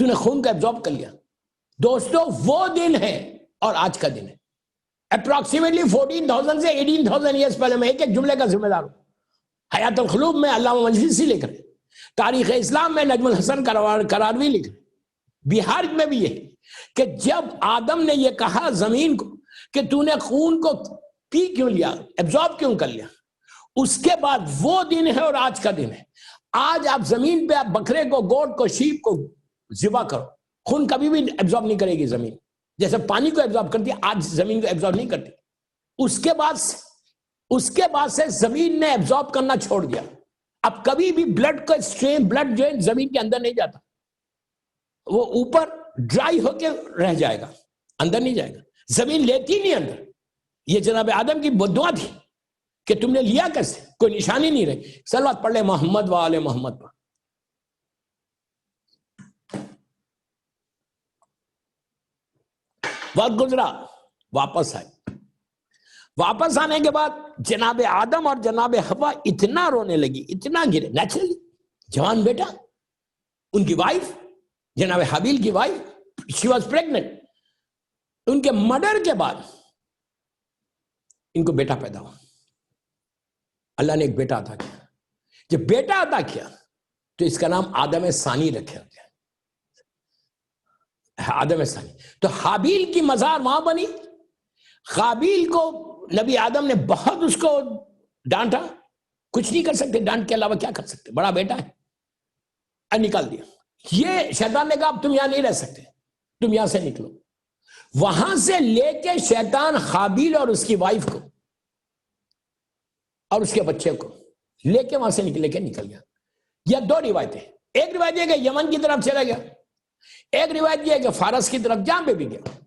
تو نے خون کو ایبزارب کر لیا. دوستو وہ دن ہے اور آج کا دن ہے. اپروکسیمیٹلی 14,000 سے 18,000 ایئرس پہلے. میں ایک ایک جملے کا ذمہ دار ہوں. حیات القلوب میں علامہ مجلسی لکھ رہے, تاریخ اسلام میں نجم الحسن کراروی لکھ رہے, بہار میں بھی یہ کہ جب آدم نے یہ کہا زمین کو کہ تو نے خون کو پی کیوں لیا, ایبزارب کیوں کر لیا, اس کے بعد وہ دن ہے اور آج کا دن ہے. آج آپ زمین پہ آپ بکرے کو, گوٹ کو, شیپ کو ذبح کرو, خون کبھی بھی ایبزارب نہیں کرے گی زمین. جیسے پانی کو ایبزارب کرتی ہے, آج زمین کو ایبزارب نہیں کرتی. اس کے بعد سے زمین نے ایبزارب کرنا چھوڑ دیا. اب کبھی بھی بلڈ کا اسٹریم, بلڈ جو ہے زمین کے اندر نہیں جاتا, وہ اوپر ڈرائی ہو کے رہ جائے گا, اندر نہیں جائے گا. زمین لیتی نہیں اندر. یہ جناب آدم کی بدعا تھی کہ تم نے لیا کیسے, کوئی نشانی نہیں رہی. صلوات پڑھ لے محمد و آل محمد پر. وقت گزرا, واپس آئے. واپس آنے کے بعد جناب آدم اور جناب حوا اتنا رونے لگی, اتنا گرے. نیچرلی جوان بیٹا, ان کی وائف جناب حابیل کی وائف, شی واز پریگننٹ. ان کے مرڈر کے بعد ان کو بیٹا پیدا ہوا. اللہ نے ایک بیٹا عطا کیا. جب بیٹا عطا کیا تو اس کا نام آدم ثانی رکھا گیا, آدم ثانی. تو حابیل کی مزار وہاں بنی. قابیل کو نبی آدم نے بہت اس کو ڈانٹا, کچھ نہیں کر سکتے, ڈانٹ کے علاوہ کیا کر سکتے, بڑا بیٹا ہے, اور نکال دیا. یہ شیطان نے کہا اب تم یہاں نہیں رہ سکتے, تم یہاں سے نکلو. وہاں سے لے کے شیطان قابیل اور اس کی وائف کو اور اس کے بچے کو لے کے وہاں سے نکل گیا. یہ دو روایتیں. ایک روایت یہ کہ یمن کی طرف چلا گیا, ایک روایت یہ ہے کہ فارس کی طرف, جہاں پہ بھی گیا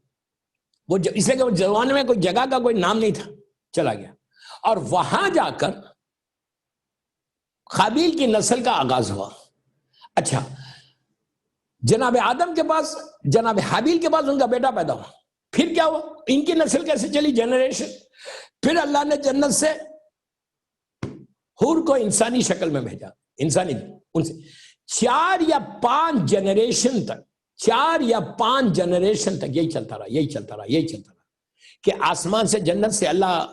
وہ, اس لیے کہ وہ زمانے میں کوئی جگہ کا کوئی نام نہیں تھا, چلا گیا. اور وہاں جا کر قابیل کی نسل کا آغاز ہوا. اچھا, جناب آدم کے پاس, جناب حابیل کے پاس ان کا بیٹا پیدا ہوا. پھر کیا ہوا, ان کی نسل کیسے چلی, جنریشن. پھر اللہ نے جنت سے حور کو انسانی شکل میں بھیجا, انسانی ان سے 4 یا 5 جنریشن تک, 4 یا 5 جنریشن تک یہی چلتا رہا کہ آسمان سے, جنت سے اللہ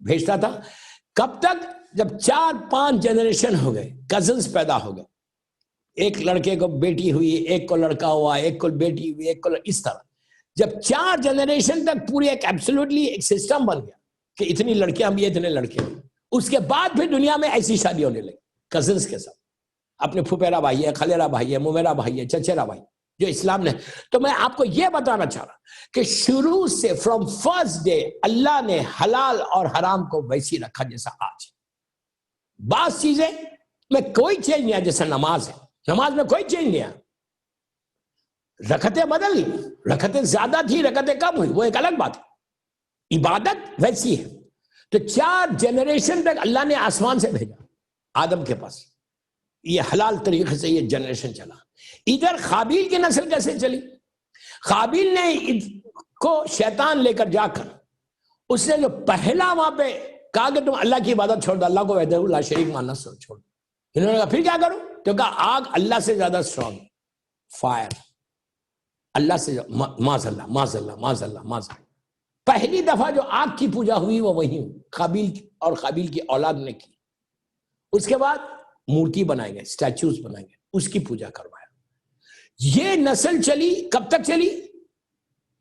بھیجتا تھا. کب تک, جب 4-5 جنریشن ہو گئے, کزنز پیدا ہو گئے. ایک لڑکے کو بیٹی ہوئی, ایک کو لڑکا ہوا, ایک کو بیٹی ہوئی, ایک کو اس طرح. جب 4 جنریشن تک پوری ایک ایبسولوٹلی ایک سسٹم بن گیا کہ اتنی لڑکیاں بھی, اتنے لڑکے بھی. اس کے بعد پھر دنیا میں ایسی شادی ہونے لگی کزنز کے ساتھ. اپنے پھپھیرا بھائی ہے, خلیرا بھائی ہے, ممیرا بھائی ہے, چچیرا بھائی, جو اسلام نے. تو میں آپ کو یہ بتانا چاہ رہا کہ شروع سے فرام فرسٹ ڈے اللہ نے حلال اور حرام کو ویسی رکھا جیسا آج. بعض چیزیں میں کوئی چینج نہیں آیا, جیسا نماز ہے, نماز میں کوئی چینج نہیں آیا. رکعتیں بدل, رکعتیں زیادہ تھی, رکعتیں کم ہوئی, وہ ایک الگ بات ہے. عبادت ویسی ہے. تو 4 جنریشن تک اللہ نے آسمان سے بھیجا آدم کے پاس, یہ حلال طریقے سے یہ جنریشن چلا. ادھر قابیل کی نسل کیسے چلی, قابیل نے کو شیطان لے کر جا کر, اس نے جو پہلا وہاں پہ کہا کہ تم اللہ کی عبادت چھوڑ دو, اللہ کو وحدہ لا شریک ماننا چھوڑ دو. انہوں نے کہا پھر کیا کروں, تو کہا آگ اللہ سے زیادہ اسٹرانگ, فائر اللہ سے, معاذ اللہ معاذ اللہ معاذ اللہ معاذ اللہ. پہلی دفعہ جو آگ کی پوجا ہوئی وہ وہی قابیل اور قابیل کی اولاد نے کی. اس کے بعد مورتی بنائے گئے, اسٹیچوز بنائے گئے, اس کی پوجا کروایا. یہ نسل چلی, کب تک چلی,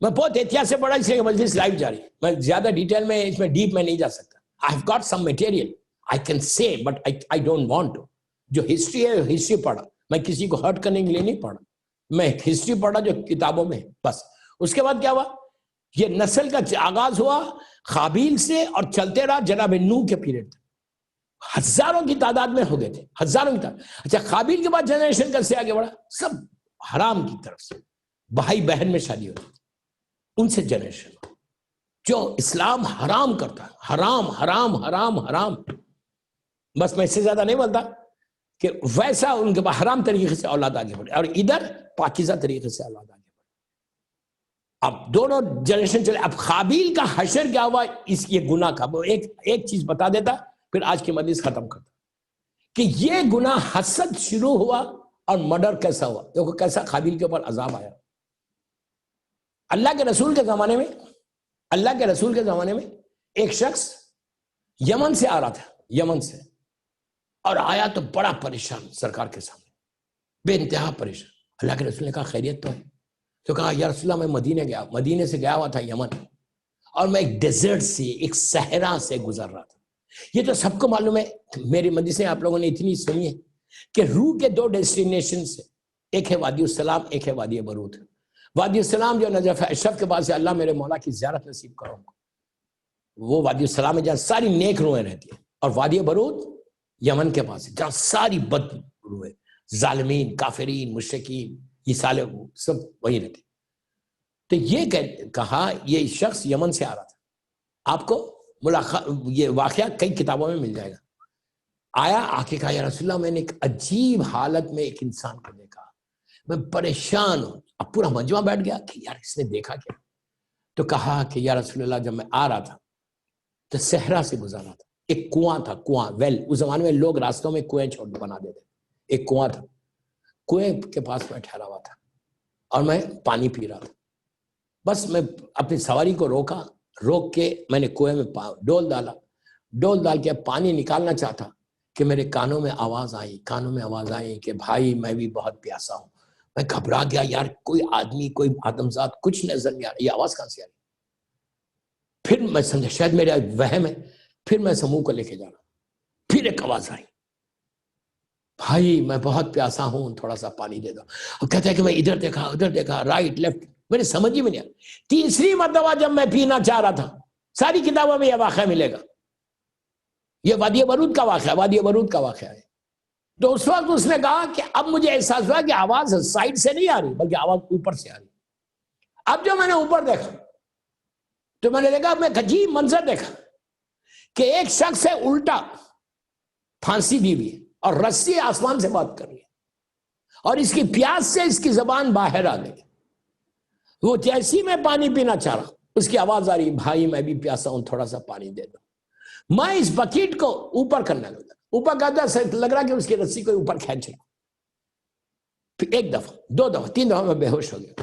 میں بہت احتیاط سے پڑھا اس لیے مجلس لائیو جاری, میں زیادہ ڈیٹیل میں اس میں ڈیپ میں نہیں جا سکتا. I have got some material I can say but I don't want to. جو ہسٹری ہے ہسٹری پڑھا, میں کسی کو ہرٹ کرنے کے لیے نہیں پڑھا, میں ہسٹری پڑھا جو کتابوں میں بس. اس کے بعد کیا ہوا, یہ نسل کا آغاز ہوا قابیل سے اور چلتے رہا جناب نوح کے پیریڈ تک. ہزاروں کی تعداد میں ہو گئے تھے, ہزاروں کی تعداد. اچھا, قابیل کے بعد جنریشن کیسے آگے بڑھا, سب حرام کی طرف سے, بھائی بہن میں شادی ہوتی تھی, ان سے جنریشن جو اسلام حرام کرتا ہے, حرام حرام حرام حرام. بس میں اس سے زیادہ نہیں بولتا کہ ویسا ان کے بعد حرام طریقے سے اولاد آگے بڑھے, اور ادھر پاکیزہ طریقے سے اولاد آگے بڑھے. اب دونوں جنریشن چلے. اب قابیل کا حشر کیا ہوا, اس یہ گناہ کا, وہ ایک چیز بتا دیتا پھر آج کی مجلس ختم کرتا, کہ یہ گناہ حسد شروع ہوا اور مرڈر کیسا ہوا. دیکھو کیسا قابیل کے اوپر عذاب آیا. اللہ کے رسول کے زمانے میں ایک شخص یمن سے آ رہا تھا, یمن سے, اور آیا تو بڑا پریشان سرکار کے سامنے, بے انتہا پریشان. اللہ کے رسول نے کہا خیریت تو ہے؟ تو کہا یا رسول اللہ میں مدینے سے گیا ہوا تھا یمن, اور میں ایک ڈیزرٹ سے, ایک صحرا سے گزر رہا تھا. یہ تو سب کو معلوم ہے, میری مجلسیں آپ لوگوں نے اتنی سنی ہے کہ روح کے 2 ڈیسٹینیشنز ہیں, ایک ہے وادی السلام, ایک ہے وادی برود. وادی السلام جو نجف اشرف کے پاس ہے, اللہ میرے مولا کی زیارت نصیب کرو, وہ وادی السلام ہے جہاں ساری نیک روحیں رہتی ہیں. اور وادی برود یمن کے پاس ہے جہاں ساری بد روحیں, ظالمین, کافرین, مشرکین, یہ سالے سب وہی رہتے. تو یہ کہا, یہ شخص یمن سے آ رہا تھا, آپ کو یہ واقعہ کئی کتابوں میں مل جائے گا. آیا, آ کے کہا یا رسول اللہ میں نے ایک عجیب حالت میں ایک انسان کو دیکھا, میں پریشان ہوں. اب پورا مجمع بیٹھ گیا کہ یار اس نے دیکھا کیا. تو کہا کہ یا رسول اللہ جب میں آ رہا تھا تو صحرا سے گزر رہا تھا, ایک کنواں تھا, کنواں ویل, اس زمانے میں لوگ راستوں میں کنویں چھوڑ بنا دیتے, ایک کنواں تھا, کنویں کے پاس میں ٹھہرا ہوا تھا اور میں پانی پی رہا تھا. بس میں اپنی سواری کو روک کے میں نے کنویں میں ڈول ڈال کے پانی نکالنا چاہتا کہ میرے کانوں میں آواز آئی کہ بھائی میں بھی بہت پیاسا ہوں. میں گھبرا گیا, یار کوئی آدمی, کوئی آدمزاد, کچھ نظر نہیں آ رہا, یہ آواز کہاں سے آ رہی. پھر میں سمجھا شاید میرا وہم ہے, پھر میں منہ کو لے کے جا رہا, پھر ایک آواز آئی, بھائی میں بہت پیاسا ہوں, تھوڑا سا پانی دے دو. اور کہتا ہے کہ میں ادھر دیکھا, رائٹ لیفٹ, میرے سمجھ ہی میں نہیں آیا. تیسری مرتبہ جب میں پینا چاہ رہا تھا, ساری کتابوں میں یہ واقعہ ملے گا, یہ وادی برود کا واقعہ ہے. تو اس وقت اس نے کہا کہ اب مجھے احساس ہوا کہ آواز سائڈ سے نہیں آ رہی بلکہ آواز اوپر سے آ رہی. اب جو میں نے اوپر دیکھا تو میں نے دیکھا, میں ایک عجیب منظر دیکھا کہ ایک شخص ہے الٹا, پھانسی دی ہوئی ہے اور رسی آسمان سے بات کر رہی ہے, اور اس کی پیاس سے اس کی زبان باہر آ گئی. وہ جیسی میں پانی پینا چاہ رہا, اس کی آواز آ رہی, بھائی میں بھی پیاسا ہوں, تھوڑا سا پانی دے دو. میں اس بکیٹ کو اوپر کرنے لگا, اوپر کرتا لگ رہا کہ اس کی رسی کو اوپر کھینچ رہا. پھر 1 دفعہ, 2 دفعہ, 3 دفعہ میں بے ہوش ہو گیا.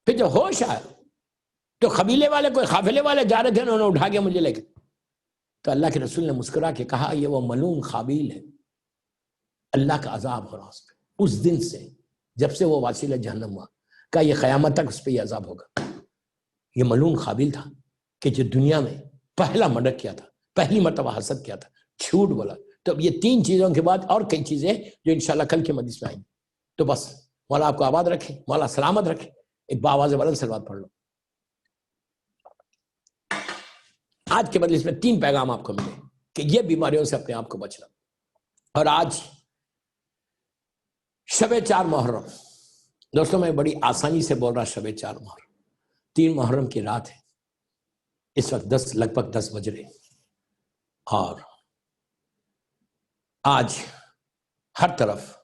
پھر جب ہوش آیا تو قبیلے والے, کوئی قافلے والے جا رہے تھے, انہوں نے اٹھا کے مجھے لے گئے. تو اللہ کے رسول نے مسکرا کے کہا یہ وہ ملعون قابیل ہے, اللہ کا عذاب ہو رہا اس پہ اس دن سے, جب سے وہ واصل جہنم ہوا. کہا یہ قیامت تک اس پہ یہ عذاب ہوگا. یہ ملعون قابیل تھا کہ جو دنیا میں پہلا مرڈر کیا تھا, پہلی مرتبہ حسد کیا تھا, جھوٹ بولا. تو اب یہ 3 چیزوں کے بعد اور کئی چیزیں جو انشاءاللہ کل کے مجلس میں آئیں گی. تو بس مولا آپ کو آباد رکھے, مولا سلامت رکھے. ایک باواز بلند سلوات پڑھ لو. آج کے مجلس میں 3 پیغام آپ کو ملے کہ یہ بیماریوں سے اپنے آپ کو بچنا. اور آج شب 4 محرم, دوستوں میں بڑی آسانی سے بول رہا, شب 4 محرم, 3 محرم کی رات ہے. اس وقت لگ بھگ 10 بج رہے, اور آج ہر طرف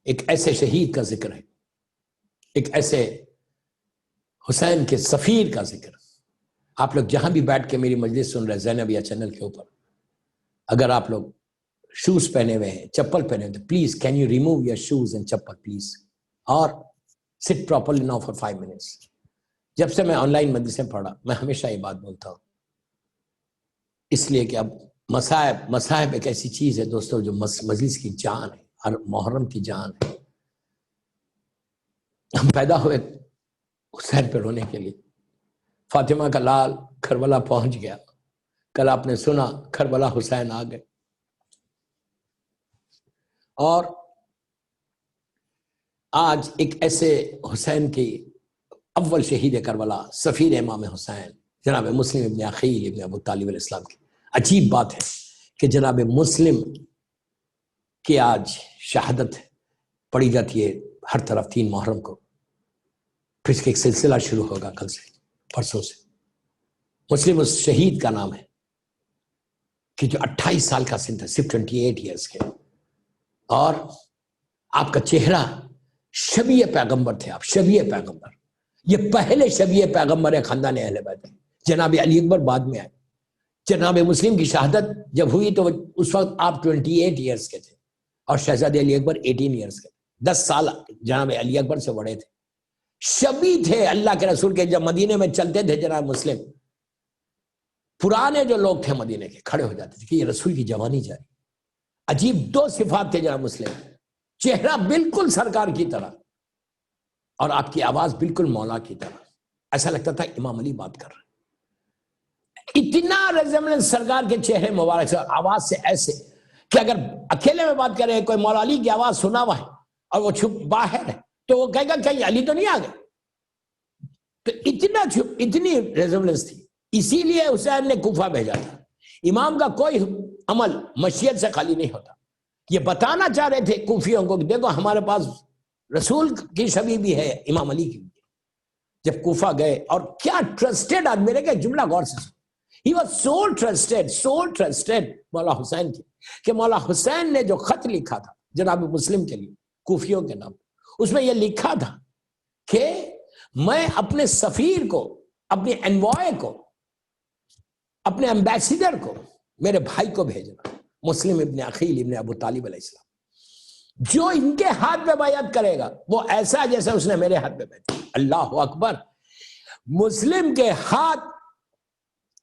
ایک ایسے شہید کا ذکر ہے, ایک ایسے حسین کے سفیر کا ذکر. آپ لوگ جہاں بھی بیٹھ کے میری مجلس سن رہے زینبیہ چینل کے اوپر, اگر آپ لوگ شوز پہنے ہوئے ہیں, چپل پہنے ہوئے, please can you remove your shoes and چپل پلیز, اور سٹ پراپرلی ناؤ فار 5 منٹس. جب سے میں آن لائن مجلسیں پڑھا, میں ہمیشہ یہ بات بولتا ہوں, اس لیے کہ اب مصائب ایک ایسی چیز ہے دوستوں جو مجلس کی جان ہے, ہر محرم کی جان ہے. ہم پیدا ہوئے حسین پہ رونے کے لیے. فاطمہ کا لال کربلا پہنچ گیا, کل آپ نے سنا کربلا حسین آ گئے. اور آج ایک ایسے حسین کی اول شہید کربلا, سفیر امام حسین, جناب مسلم ابن عقیل ابن ابو طالب علیہ السلام کی. عجیب بات ہے کہ جناب مسلم کی آج شہادت پڑھی جاتی ہے ہر طرف 3 محرم کو. پھر اس کا ایک سلسلہ شروع ہوگا کل سے, پرسوں سے. مسلم اس شہید کا نام ہے کہ جو 28 سال کا سن تھا, صرف 28 ایئرس کے, اور آپ کا چہرہ شبیہ پیغمبر تھے. آپ شبیہ پیغمبر, یہ پہلے شبیہ پیغمبر ہے خاندان اہل بیت. جناب علی اکبر بعد میں آئے. جناب مسلم کی شہادت جب ہوئی تو اس وقت آپ 28 ایئرس کے تھے. اور شہزادے علی اکبر 18 ایئرس کے، 10 سال جناب علی اکبر سے بڑے تھے، شبی تھے اللہ کے رسول کے. جب مدینے میں چلتے تھے جناب مسلم، پرانے جو لوگ تھے مدینے کے کھڑے ہو جاتے تھے کہ یہ رسول کی جوانی جا رہی. عجیب 2 صفات تھے جناب مسلم، چہرہ بالکل سرکار کی طرح اور آپ کی آواز بالکل مولا کی طرح، ایسا لگتا تھا امام علی بات کر رہے. اتنا ریزمبلنس سرکار کے چہرے مبارک سے، آواز سے ایسے کہ اگر اکیلے میں بات کرے کوئی مولا علی کی آواز سنا ہوا ہے اور وہ چھپ باہر ہے تو وہ کہے گا کہ علی تو نہیں آ گئے. تو اتنی ریزمبلنس تھی. اسی لیے حسین نے کوفہ بھیجا تھا. امام کا کوئی عمل مشیت سے خالی نہیں ہوتا. یہ بتانا چاہ رہے تھے کوفیوں کو کہ دیکھو ہمارے پاس رسول کی شبیہ بھی ہے، امام علی کی بھی. جب کوفہ گئے اور کیا ٹرسٹڈ آدمی، میرے کہ جملہ غور سے He was so trusted مولا حسین کی کہ مولا حسین نے جو خط لکھا تھا جناب مسلم کے لیے کوفیوں کے نام، اس میں یہ لکھا تھا کہ میں اپنے سفیر کو، اپنے انوائے کو، اپنے ایمبیسیڈر کو، میرے بھائی کو بھیجنا، مسلم ابن عقیل ابن ابو طالب علیہ السلام. جو ان کے ہاتھ پہ بیعت کرے گا وہ ایسا جیسے اس نے میرے ہاتھ پہ بیعت کی. اللہ اکبر. مسلم کے ہاتھ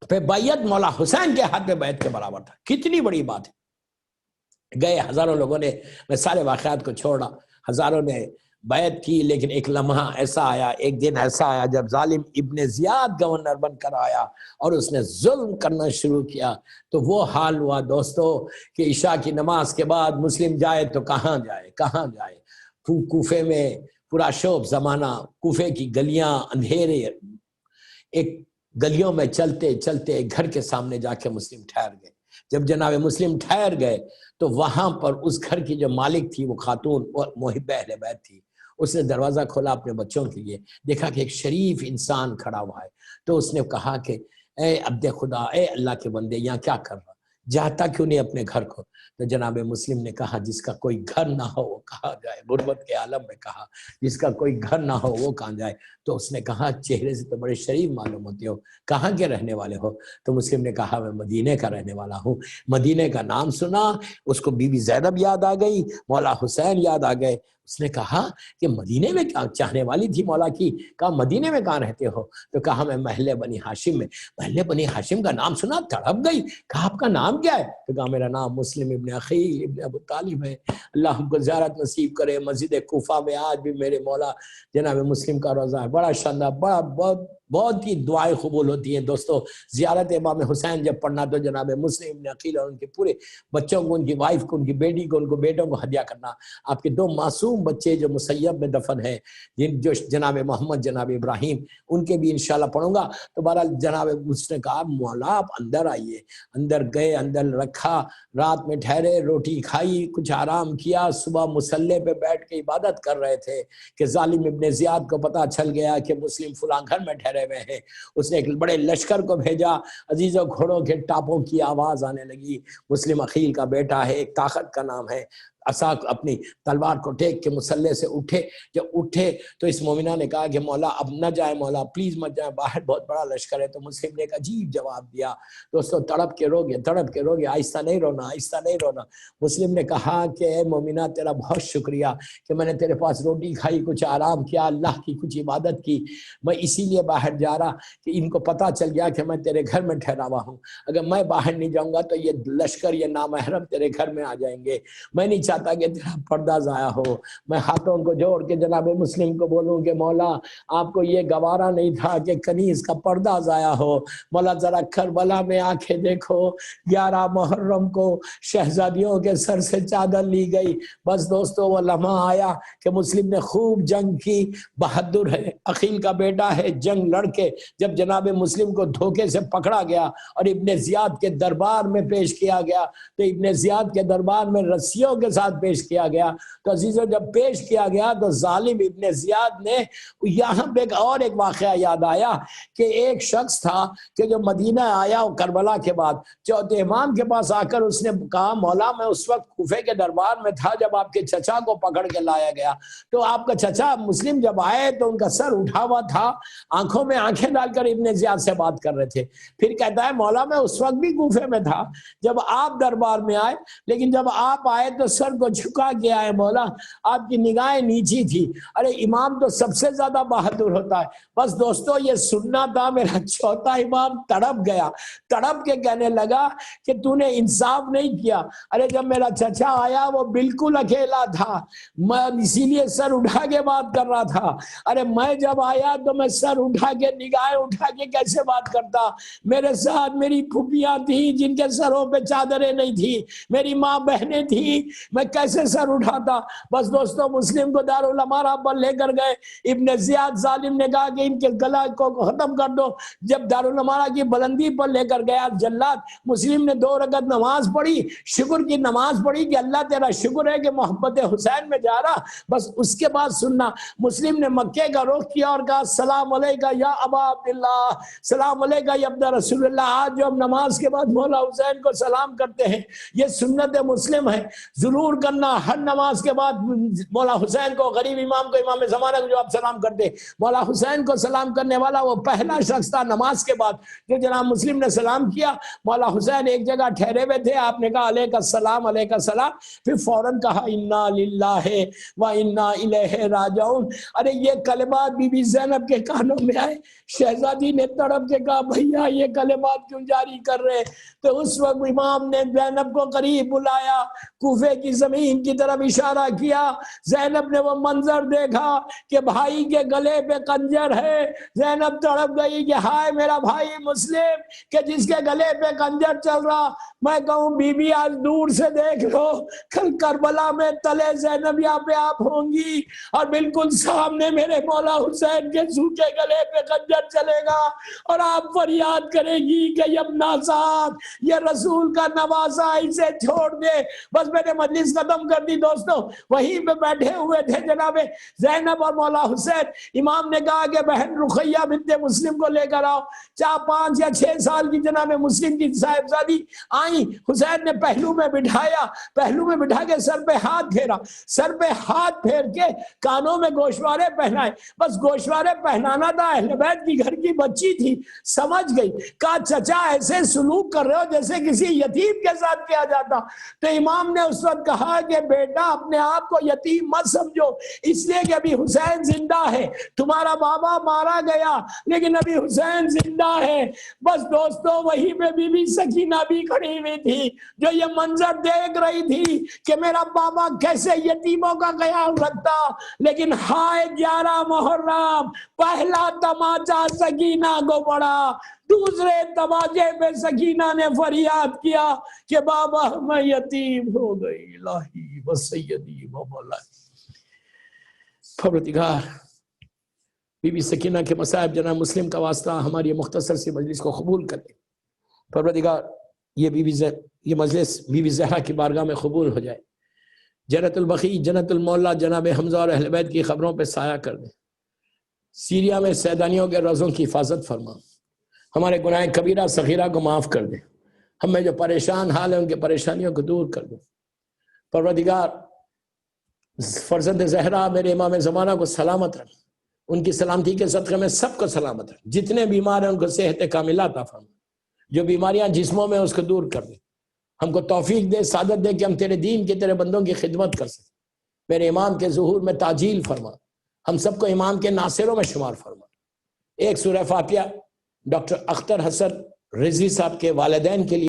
پہ بیعت مولا حسین کے ہاتھ پہ بیعت کے برابر تھا. کتنی بڑی بات ہے. گئے ہزاروں لوگوں نے، میں سارے واقعات کو چھوڑا، ہزاروں نے بیعت کی، لیکن ایک لمحہ ایسا آیا، ایک دن ایسا آیا جب ظالم ابن زیاد گورنر بن کر آیا اور اس نے ظلم کرنا شروع کیا. تو وہ حال ہوا دوستو کہ عشاء کی نماز کے بعد مسلم جائے تو کہاں جائے. کوفے میں پورا شوب زمانہ، کوفے کی گلیاں اندھیرے، ایک گلیوں میں چلتے چلتے ایک گھر کے سامنے جا کے مسلم ٹھہر گئے. جب جناب مسلم ٹھہر گئے تو وہاں پر اس گھر کی جو مالک تھی وہ خاتون محب اہل بیت تھی. اس نے دروازہ کھولا اپنے بچوں کے لیے، دیکھا کہ ایک شریف انسان کھڑا ہوا ہے. تو اس نے کہا کہ اے عبد خدا، اے اللہ کے بندے، یہاں کیا کر رہا، جاتا کیوں نہیں اپنے گھر کو؟ تو جناب مسلم نے کہا جس کا کوئی گھر نہ ہو وہ کہاں جائے. غربت کے عالم میں کہا جس کا کوئی گھر نہ ہو وہ کہاں جائے. تو اس نے کہا چہرے سے تو بڑے شریف معلوم ہوتے ہو، کہاں کے رہنے والے ہو؟ تو مسلم نے کہا میں مدینے کا رہنے والا ہوں. مدینے کا نام سنا، اس کو بی بی زینب یاد آ گئی، مولا حسین یاد آ گئے. اس نے کہا کہ مدینے میں کیا چاہنے والی تھی مولا کی؟ کہا مدینے میں کہاں رہتے ہو؟ تو کہا میں محلے بنی ہاشم میں. محلے بنی ہاشم کا نام سنا، تڑپ گئی. کہا آپ کا نام کیا ہے؟ تو کہا میرا نام مسلم ابن عقیل ابن ابو طالب ہے. اللہ ہم کو زیارت نصیب کرے. مسجد کوفہ میں آج بھی میرے مولا جناب مسلم کا روزہ ہے. بڑا شاندار، بہت ہی دعائیں قبول ہوتی ہیں دوستو. زیارت امام حسین جب پڑھنا تو جناب مسلم ابن عقیل اور ان کے پورے بچوں کو، ان کی وائف کو، ان کی بیٹی کو، ان کو بیٹوں کو ہدیہ کرنا. آپ کے 2 معصوم بچے جو مسیب میں دفن ہیں، جو جناب محمد جناب ابراہیم، ان کے بھی انشاءاللہ پڑھوں گا. تو بہرحال جناب اس نے کہا مولا آپ اندر آئیے. اندر گئے، اندر رکھا، رات میں ٹھہرے، روٹی کھائی، کچھ آرام کیا. صبح مصلی پہ بیٹھ کے عبادت کر رہے تھے کہ ظالم ابن زیاد کو پتہ چل گیا کہ مسلم فلاں گھر میں ٹھہرے ہوئے ہیں. اس نے ایک بڑے لشکر کو بھیجا. عزیزوں گھوڑوں کے ٹاپوں کی آواز آنے لگی. مسلم عقیل کا بیٹا ہے، ایک طاقت کا نام ہے. عصا اپنی تلوار کو ٹیک کے مصلی سے اٹھے. جب اٹھے تو اس مومنہ نے کہا کہ مولا اب نہ جائے، مولا پلیز مت جائے، باہر بہت بڑا لشکر ہے. تو مسلم نے ایک عجیب جواب دیا. دوستو تڑپ کے رو گے، آہستہ نہیں رونا. مسلم نے کہا کہ اے مومنہ تیرا بہت شکریہ کہ میں نے تیرے پاس روٹی کھائی، کچھ آرام کیا، اللہ کی کچھ عبادت کی. میں اسی لیے باہر جا رہا کہ ان کو پتہ چل گیا کہ میں تیرے گھر میں ٹھہرا ہوا ہوں. اگر میں باہر نہیں جاؤں گا تو یہ لشکر، یہ نامحرم تیرے گھر میں آ جائیں گے. میں نہیں چاہتا کہ تیرا پردہ ضائع ہو. میں ہاتھوں کو جوڑ کے جناب مسلم کو بولوں کہ مولا آپ کو یہ گوارا نہیں تھا کہ کنیز کا پردہ ضائع ہو. مولا ذرا کربلا میں آنکھیں دیکھو، 11 محرم کو شہزادیوں کے سر سے چادر لی گئی. بس دوستو وہ لمحہ آیا کہ مسلم نے خوب جنگ کی. بہادر ہے، عقیل کا بیٹا ہے، جنگ لڑ کے جب جناب مسلم کو دھوکے سے پکڑا گیا اور ابن زیاد کے دربار میں پیش کیا گیا تو ابن زیاد کے دربار میں رسیوں کے ساتھ پیش کیا گیا. تو عزیزوں جب پیش کیا گیا تو ظالم ابن زیاد نے یہاں پہ ایک واقعہ یاد آیا کہ ایک شخص تھا کہ جو مدینہ آیا کربلا کے بعد، چوتھے امام کے پاس آ کر اس نے کہا مولا میں اس وقت کوفے کے دربار میں تھا جب آپ کے چچا کو پکڑ کے لایا گیا. تو آپ کا چچا مسلم جب آئے تو ان کا سر اٹھا ہوا تھا، آنکھوں میں آنکھیں ڈال کر ابن زیاد سے بات کر رہے تھے. پھر کہتا ہے مولا میں اس وقت بھی کوفے میں تھا جب آپ دربار میں آئے، لیکن جب آپ آئے تو سر سر کو جھکا کے آئے مولا، آپ کی نگاہیں نیچی تھی۔ ارے امام تو سب سے زیادہ بہادر ہوتا ہے۔ بس دوستو یہ سننا تھا، میرا چوتھا امام تڑپ گیا، تڑپ کے کہنے لگا کہ تو نے انصاف نہیں کیا۔ ارے جب میرا چچا آیا وہ بالکل اکیلا تھا، میں اسی لیے سر اٹھا کے بات کر رہا تھا۔ ارے میں جب آیا تو میں سر اٹھا کے نگاہیں اٹھا کے کیسے بات کرتا؟ میرے ساتھ میری پھوپھیاں تھیں جن کے سروں پہ چادریں نہیں تھی، میری ماں بہنیں تھیں، میں کیسے سر اٹھاتا؟ بس دوستو مسلم کو دارالامارہ پر لے کر گئے، ابن زیاد ظالم نے کہا کہ ان کے گلا کو ختم کر دو۔ جب دارالامارہ کی بلندی پر لے کر گیا جلاد، مسلم نے 2 رکعت نماز پڑھی، شکر کی نماز پڑھی کہ اللہ تیرا شکر ہے کہ محبت حسین میں جا رہا۔ بس اس کے بعد سننا، مسلم نے مکے کا رخ کیا اور کہا السلام علیکہ یا ابا عبداللہ، السلام علیکہ یا ابن رسول اللہ۔ آج جو ہم نماز کے بعد مولا حسین کو سلام کرتے ہیں، یہ سنت مسلم ہے، ضرور کرنا ہر نماز کے بعد مولا حسین کو، غریب امام کو، امام زمانہ کو جو آپ سلام کرتے، مولا حسین کو سلام کرنے والا وہ پہلا شخص تھا نماز کے بعد جو جناب مسلم نے سلام کیا۔ مولا حسین ایک جگہ ٹھہرے ہوئے تھے، آپ نے کہا علیکہ السلام علیکہ السلام، پھر فوراً کہا انا للہ و انا الیہ راجعون۔ ارے یہ کلمات بی بی زینب کے کانوں میں آئے، شہزادی نے تڑپ کے کہا بھیا یہ کلمات کیوں جاری کر رہے؟ تو اس وقت امام نے زینب کو قریب بلایا، کوفے کی زمین کی طرف اشارہ کیا۔ زینب نے وہ منظر دیکھا کہ بھائی کے گلے پہ خنجر ہے۔ زینب تڑپ گئی کہ ہائے میرا بھائی مسلم کہ جس کے گلے پہ خنجر چل رہا۔ میں کہوں بی بی آج دور سے دیکھ لو، کل کربلا میں تلے زینبیہ پہ آپ ہوں گی اور بالکل سامنے میرے مولا حسین کے سوکھے گلے پہ خنجر چلے گا اور آپ فریاد کرے گی کہ یہ ابنا صاحب، یہ رسول کا نواسا، اسے چھوڑ دے۔ بس میں نے مجلس ختم کر دی دوستو، وہیں پہ بیٹھے ہوئے تھے جناب زینب اور مولا حسین۔ امام نے کہا کہ بہن رقیہ بنت مسلم کو لے کر آؤ۔ 5 یا 6 سال کی جناب مسلم کی صاحبزادی آئیں، حسین نے پہلو میں بٹھایا، پہلو میں بٹھا کے سر پہ ہاتھ پھیرا، سر پہ ہاتھ پھیر کے کانوں میں گوشوارے پہنائے۔ بس گوشوارے پہنانا تھا، اہل بیت کی گھر کی بچی تھی، سمجھ گئی، کہا چچا ایسے سلوک کر رہے ہو جیسے کسی یتیم کے ساتھ کیا جاتا۔ تو امام نے اس وقت کہا کہ بیٹا اپنے آپ کو یتیم مت سمجھو، اس لیے کہ ابھی حسین زندہ ہے، تمہارا بابا مارا گیا لیکن ابھی حسین زندہ ہے۔ بس دوستو وہی پہ بی بی سکینہ بھی کھڑی ہوئی تھی جو یہ منظر دیکھ رہی تھی کہ میرا بابا کیسے یتیموں کا خیال رکھتا۔ لیکن ہائے 11 محرم، پہلا تماچا سکینہ کو پڑا، دوسرے تماچے پہ سکینہ نے فریاد کیا کہ بابا میں یتیم ہو گئی، الہی و سیدی و مولائی۔ پروردگار بی بی سکینہ کے مصائب جناب مسلم کا واسطہ ہماری مختصر سی مجلس کو قبول کر لے۔ پروردگار یہ مجلس بی بی زہرا کی بارگاہ میں قبول ہو جائے، جنت البقیع، جنت المعلا جناب حمزہ اور اہل بیت کی خبروں پہ سایہ کر دے۔ سیریا میں سیدانیوں کے روزوں کی حفاظت فرما، ہمارے گناہ کبیرہ صغیرہ کو معاف کر دے، ہم میں جو پریشان حال ہیں ان کے پریشانیوں کو دور کر دے۔ پروردگار فرزند زہرا میرے امام زمانہ کو سلامت رکھ، ان کی سلامتی کے صدقے میں سب کو سلامت رکھ، جتنے بیمار ہیں ان کو صحت کاملہ عطا فرما، جو بیماریاں جسموں میں اس کو دور کر دے، ہم کو توفیق دے، سعادت دے کہ ہم تیرے دین کے، تیرے بندوں کی خدمت کر سکیں۔ میرے امام کے ظہور میں تعجیل فرما، ہم سب کو امام کے ناصروں میں شمار فرما۔ ایک سورہ فاتحہ ڈاکٹر اختر حسن رضوی صاحب کے والدین کے لیے